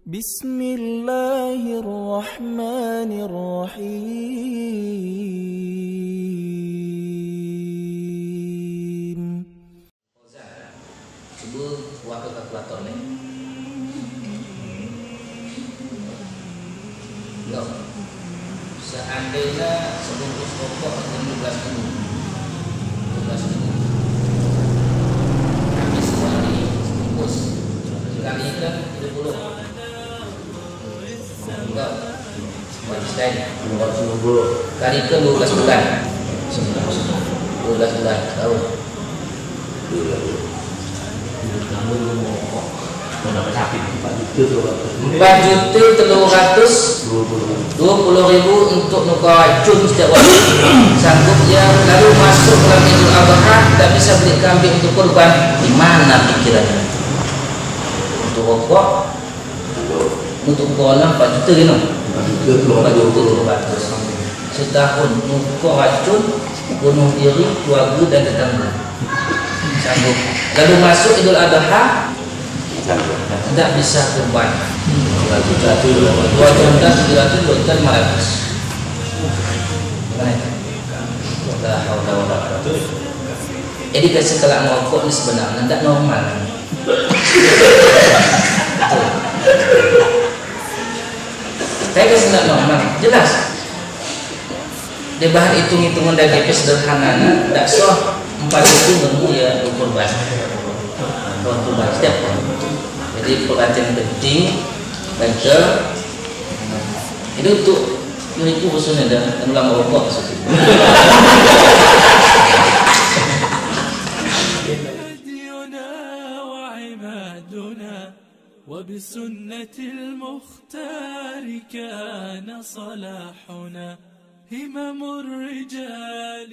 Bismillahirrahmanirrahim. Cuba buat ke kalkulator ni. No. Seandainya sebungkus rokok 15.000. 15.000. Habis sekali sebungkus. Sekali kan 30. Enggak. Wajib kali ke 12 bulan. 12 bulan tahun. Rp4.320.000 untuk nukar racun setiap waktu. Sanggup yang lalu masuk dalam Idul Adha, tak bisa beli kambing untuk kurban. Di mana pikirannya? Untuk rokok, untuk kolam 4 juta gitu. 4 juta setahun nukar racun, bunuh diri, keluarga dan tetangga. Sanggup. Lalu masuk Idul Adha, tidak bisa kurban. 2.900 Edukasi kalau merokok ni sebenarnya tidak normal. Saya kasi tidak normal, jelas. Dia bahan hitung-hitungan dari DP sederhana, tidak sah 4 itu nemu ya kurban. Kurban setiap tahun. Jadi perhatian penting baca itu untuk itu khususnya dan ulang rokok maksudnya. وبسنة المختار كان صلاحنا همم الرجال